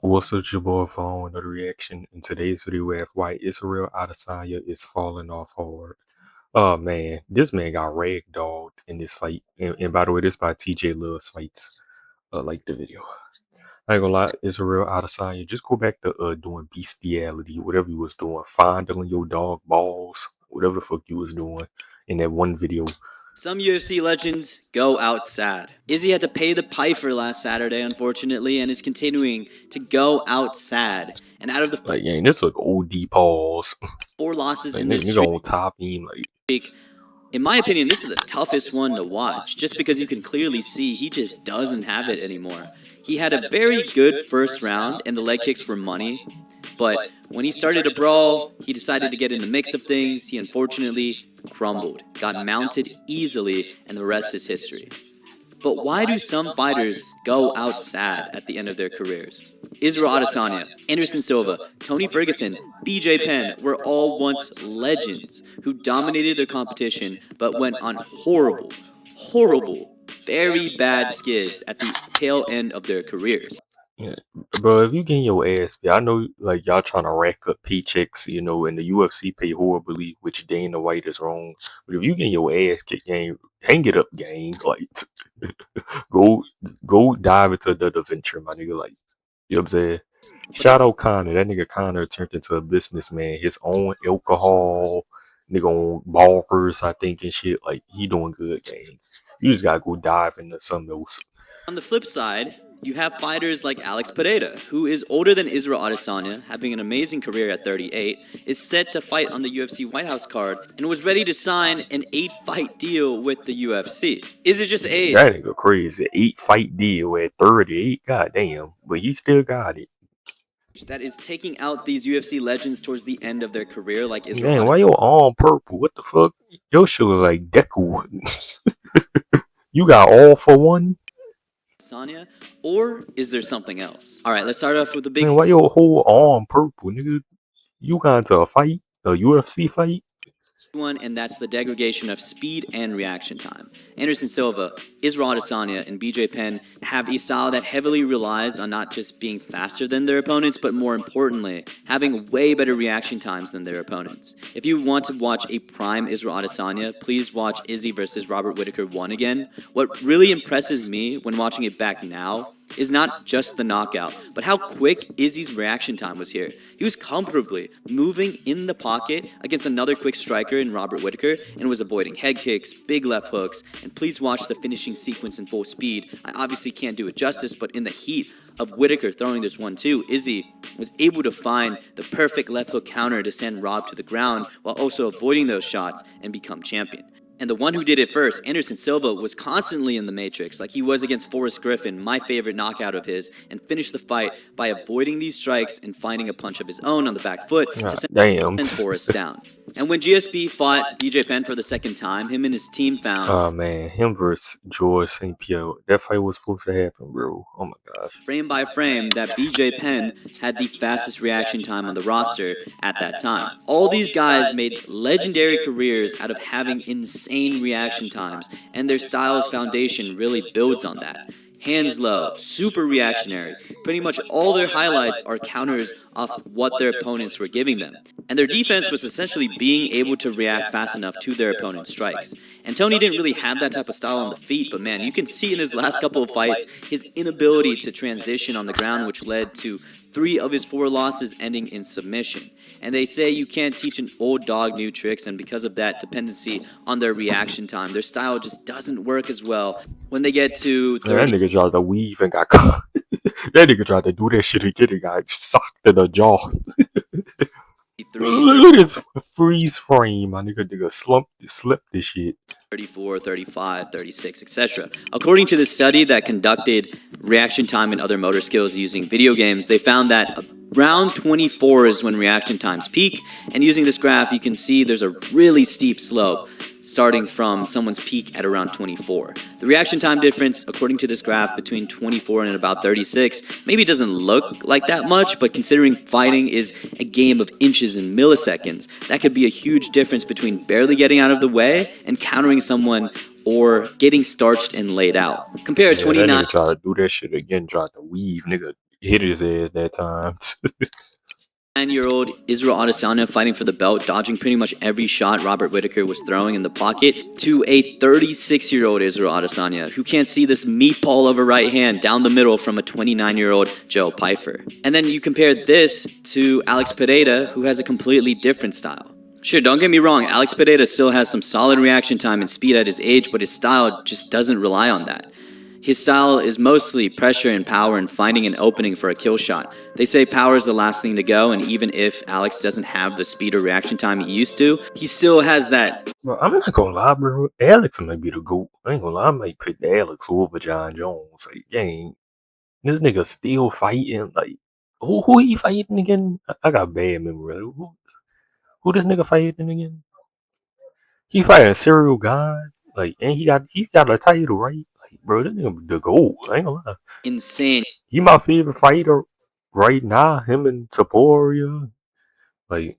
What's up, your boy phone? Another reaction. In today's video, we have why Israel Adesanya is falling off hard. Oh man, this man got ragdolled in this fight. And by the way, this by TJ Loves Fights. Like the video. I ain't gonna lie, Israel Adesanya, just go back to doing bestiality, whatever you was doing, fondling your dog balls, whatever the fuck you was doing in that one video. Some UFC legends go out sad. Izzy had to pay the piper last Saturday, unfortunately, and is continuing to go out sad. And out of the Like, yeah, this look OD pause. 4 losses Like, in this nigga on top him, like. streak, in my opinion, this is the toughest one to watch, just because you can clearly see he just doesn't have it anymore. He had a very good first round, and the leg kicks were money. But when he started to brawl, he decided to get in the mix of things. He unfortunately crumbled, got mounted easily, and the rest is history. But why do some fighters go out sad at the end of their careers? Israel Adesanya, Anderson Silva, Tony Ferguson, BJ Penn were all once legends who dominated their competition but went on horrible, very bad skids at the tail end of their careers. Yeah, bro, if you getting your ass beat, I know like y'all trying to rack up paychecks, and the UFC pay horribly, which Dana White is wrong. But if you getting your ass kicked, gang, hang it up, gang. Like, go go dive into another venture, my nigga. Like, you know what I'm saying? Shout out Connor. That nigga Connor turned into a businessman. His own alcohol, nigga on ballers, I think, and shit. Like, he doing good, gang. You just gotta go dive into something else. On the flip side, you have fighters like Alex Pereira, who is older than Israel Adesanya, having an amazing career at 38, is set to fight on the UFC White House card, and was ready to sign an 8-fight deal with the UFC. Is it just age? That nigga crazy. 8-fight deal at 38. Goddamn. But he still got it. That is taking out these UFC legends towards the end of their career, like Israel Man, Adesanya. why your arm purple? What the fuck? Your shit look like Deku. You got all for one? Or is there something else? All right, let's start off with the big Man, why your whole arm purple, nigga? You got into a fight? A UFC fight? one, and that's the degradation of speed and reaction time. Anderson Silva, Israel Adesanya, and BJ Penn have a style that heavily relies on not just being faster than their opponents, but more importantly, having way better reaction times than their opponents. If you want to watch a prime Israel Adesanya, please watch Izzy versus Robert Whittaker 1 again. What really impresses me when watching it back now is not just the knockout, but how quick Izzy's reaction time was here. He was comfortably moving in the pocket against another quick striker in Robert Whittaker and was avoiding head kicks, big left hooks, and please watch the finishing sequence in full speed. I obviously can't do it justice, but in the heat of Whittaker throwing this 1-2, Izzy was able to find the perfect left hook counter to send Rob to the ground while also avoiding those shots and become champion. And the one who did it first, Anderson Silva, was constantly in the matrix, like he was against Forrest Griffin, my favorite knockout of his, and finished the fight by avoiding these strikes and finding a punch of his own on the back foot to send Forrest down. And when GSP fought BJ Penn for the second time, him and his team found... Oh man, him versus George St. Pierre. That fight was supposed to happen, bro. Oh my gosh. Frame by frame, that BJ Penn had the fastest reaction time on the roster at that time. All these guys made legendary careers out of having insane reaction times, and their style's foundation really builds on that. Hands low, super reactionary. Pretty much all their highlights are counters off what their opponents were giving them. And their defense was essentially being able to react fast enough to their opponent's strikes. And Tony didn't really have that type of style on the feet, but man, you can see in his last couple of fights his inability to transition on the ground, which led to 3 of his 4 losses ending in submission. And they say you can't teach an old dog new tricks, and because of that dependency on their reaction time, their style just doesn't work as well when they get to 30. Man, that nigga tried to weave and got caught. That nigga tried to do that shit again and got socked in the jaw. Look at this freeze frame, my nigga slipped this shit. 34, 35, 36, etc. According to this study that conducted reaction time and other motor skills using video games, they found that around 24 is when reaction times peak, and using this graph you can see there's a really steep slope starting from someone's peak at around 24. The reaction time difference, according to this graph, between 24 and about 36, maybe doesn't look like that much, but considering fighting is a game of inches and milliseconds, that could be a huge difference between barely getting out of the way and countering someone or getting starched and laid out. Compare 29... That nigga tried to do that shit again, tried to weave, nigga. hit his ass that time. 9-year-old Israel Adesanya fighting for the belt, dodging pretty much every shot Robert Whittaker was throwing in the pocket, to a 36-year-old Israel Adesanya who can't see this meatball of a right hand down the middle from a 29-year-old Joe Pyfer. And then you compare this to Alex Pereira, who has a completely different style. Sure, don't get me wrong, Alex Pereira still has some solid reaction time and speed at his age, but his style just doesn't rely on that. His style is mostly pressure and power and finding an opening for a kill shot. They say power is the last thing to go, and even if Alex doesn't have the speed or reaction time he used to, he still has that. Bro, I'm not gonna lie, bro. Alex might be the GOAT. I ain't gonna lie, I might pick Alex over John Jones. Like, gang, this nigga still fighting. Like, who he fighting again? I got bad memory. Who this nigga fighting again? He fighting Serial God. Like, and he got a title, right? Like, bro, this nigga the GOAT. I ain't gonna lie. Insane. He my favorite fighter right now. Him and Taporia. Like,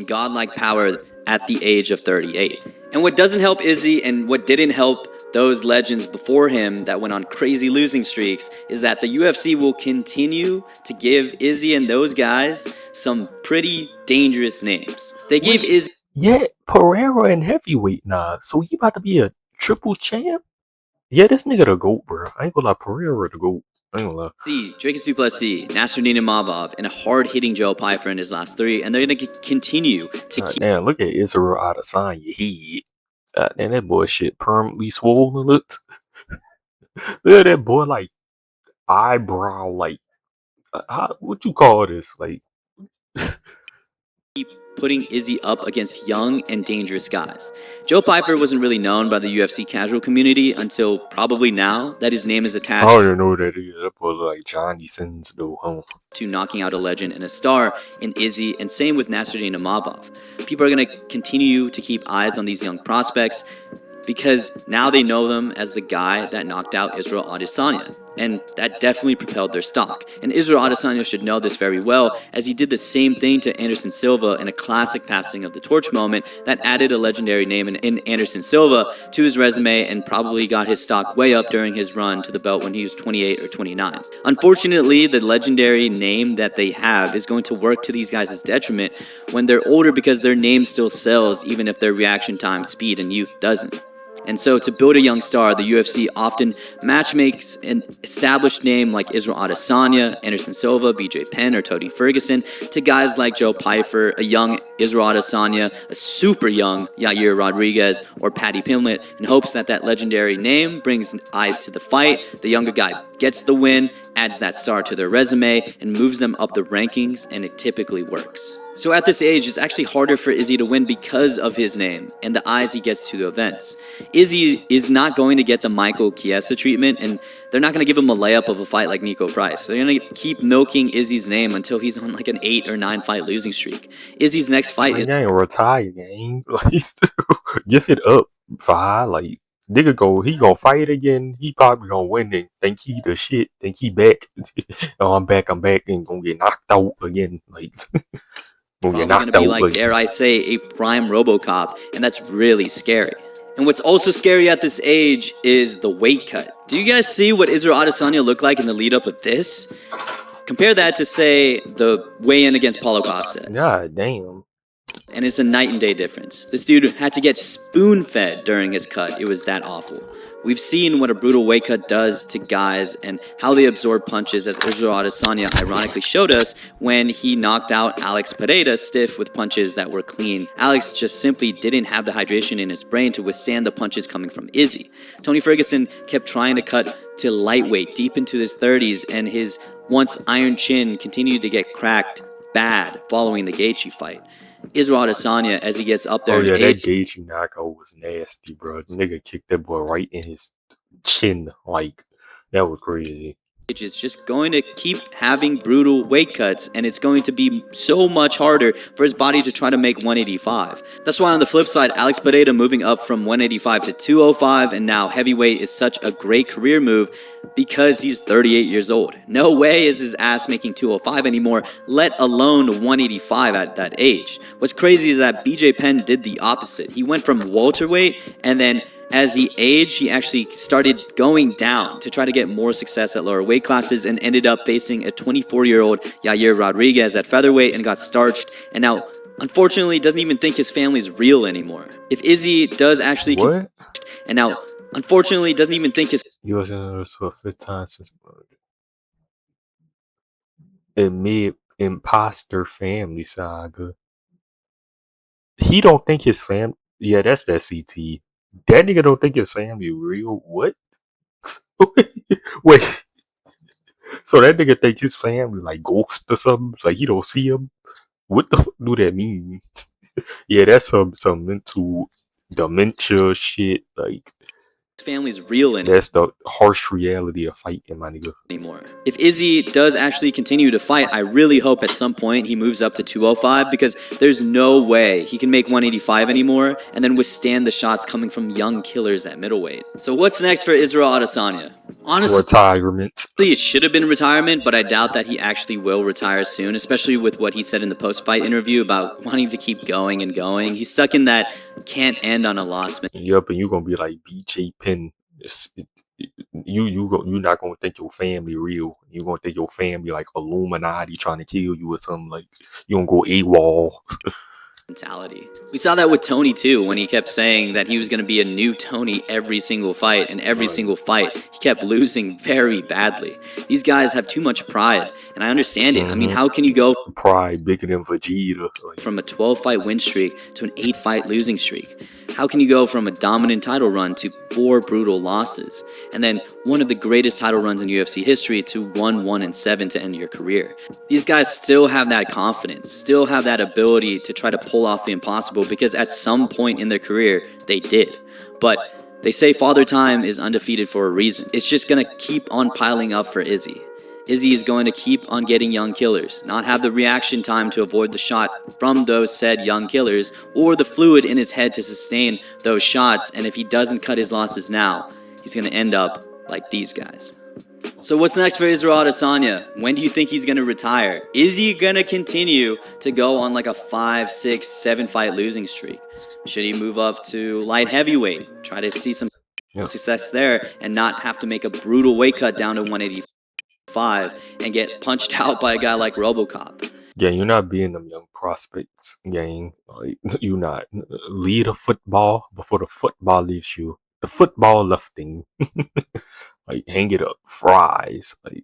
Godlike power at the age of 38. And what doesn't help Izzy and what didn't help those legends before him that went on crazy losing streaks is that the UFC will continue to give Izzy and those guys some pretty dangerous names. They gave Izzy yeah, Pereira in heavyweight now. So he about to be a triple champ? Yeah, this nigga the GOAT, bro. I ain't gonna lie, Pereira the GOAT. I ain't gonna lie. Drake Duplessis, Nasruddin Imavov, and a hard-hitting Joe Pyfer in his last three, and they're going to continue to keep. Damn, look at Israel Adesanya. Damn, that boy shit permanently swollen. Look at that boy, like, eyebrow, like, what you call this? Like, putting Izzy up against young and dangerous guys. Joe Pyfer wasn't really known by the UFC casual community until probably now that his name is I attached don't even know what that is. That boy like Johnny Sins, though, huh? to knocking out a legend and a star in Izzy, and same with Nasruddin Imavov. People are going to continue to keep eyes on these young prospects because now they know them as the guy that knocked out Israel Adesanya. And that definitely propelled their stock. And Israel Adesanya should know this very well, as he did the same thing to Anderson Silva in a classic passing of the torch moment that added a legendary name in Anderson Silva to his resume and probably got his stock way up during his run to the belt when he was 28 or 29. Unfortunately, the legendary name that they have is going to work to these guys' detriment when they're older because their name still sells even if their reaction time, speed, and youth doesn't. And so to build a young star, the UFC often matchmakes an established name like Israel Adesanya, Anderson Silva, BJ Penn, or Tony Ferguson to guys like Joe Pyfer, a young Israel Adesanya, a super young Yair Rodriguez, or Paddy Pimblett in hopes that that legendary name brings eyes to the fight. The younger guy gets the win, adds that star to their resume, and moves them up the rankings, and it typically works. So at this age, it's actually harder for Izzy to win because of his name and the eyes he gets to the events. Izzy is not going to get the Michael Chiesa treatment, and they're not going to give him a layup of a fight like Nico Price. They're going to keep milking Izzy's name until he's on like an 8 or 9 fight losing streak. Izzy's next fight is ain't retired, gang. Like, give it up, fi. Like, nigga he gonna fight again. He probably gonna win and think he the shit. Think he back. Oh, I'm back, and gonna get knocked out again. Like, gonna get probably going to knocked be out like, dare I say, a prime RoboCop, and that's really scary. And what's also scary at this age is the weight cut. Do you guys see what Israel Adesanya looked like in the lead up of this? Compare that to, say, the weigh-in against Paulo Costa. God damn. And it's a night and day difference. This dude had to get spoon-fed during his cut. It was that awful. We've seen what a brutal weight cut does to guys and how they absorb punches, as Israel Adesanya ironically showed us when he knocked out Alex Pereira stiff with punches that were clean. Alex just simply didn't have the hydration in his brain to withstand the punches coming from Izzy. Tony Ferguson kept trying to cut to lightweight deep into his 30s, and his once iron chin continued to get cracked bad following the Gaethje fight. Israel Adesanya, as he gets up there Oh in yeah, age, that Gaethje knockout was nasty, bro. Nigga kicked that boy right in his chin. Like, that was crazy. is just going to keep having brutal weight cuts, and it's going to be so much harder for his body to try to make 185. That's why on the flip side, Alex Pereira moving up from 185 to 205 and now heavyweight is such a great career move because he's 38 years old. No way is his ass making 205 anymore, let alone 185 at that age. What's crazy is that BJ Penn did the opposite. He went from welterweight and then As he aged, he actually started going down to try to get more success at lower weight classes and ended up facing a 24-year-old Yair Rodriguez at featherweight and got starched. And now, unfortunately, doesn't even think his family's real anymore. If Izzy does actually, What? and now, unfortunately, doesn't even think his U.S. Senators for a fifth time since amid imposter family saga. He don't think his fam. Yeah, that's that CT. That nigga don't think his family real. What? Wait. So that nigga think his family like ghost or something? Like he don't see him? What the fuck do that mean? Yeah, that's some mental dementia shit. Like family's real that's the harsh reality of fighting, my nigga. anymore. If Izzy does actually continue to fight, I really hope at some point he moves up to 205 because there's no way he can make 185 anymore and then withstand the shots coming from young killers at middleweight. So what's next for Israel Adesanya? Honestly, Retirement. it should have been retirement, but I doubt that he actually will retire soon, especially with what he said in the post-fight interview about wanting to keep going and going. He's stuck in that can't end on a loss. Yup, and you gonna be like BJ Penn. You're not gonna think your family real. You gonna think your family like Illuminati trying to kill you or something. Like you gonna go AWOL. Mentality. We saw that with Tony too when he kept saying that he was going to be a new Tony every single fight, and every single fight he kept losing very badly. These guys have too much pride, and I understand it. I mean, how can you go Pride bigger than Vegeta? Like, from a 12-fight win streak to an 8-fight losing streak? How can you go from a dominant title run to 4 brutal losses, and then one of the greatest title runs in UFC history to 1-1-7 to end your career? These guys still have that confidence, still have that ability to try to pull off the impossible because at some point in their career, they did. But they say Father Time is undefeated for a reason. It's just going to keep on piling up for Izzy. Izzy is going to keep on getting young killers, not have the reaction time to avoid the shot from those said young killers, or the fluid in his head to sustain those shots, and if he doesn't cut his losses now, he's going to end up like these guys. So what's next for Israel Adesanya? When do you think he's going to retire? Is he going to continue to go on like a 5, 6, 7-fight losing streak? Should he move up to light heavyweight, try to see some success there, and not have to make a brutal weight cut down to 185 and get punched out by a guy like RoboCop? yeah, you're not being them young prospects, gang. Like you not lead a football before the football leaves you. The football lifting. Like hang it up, fries. Like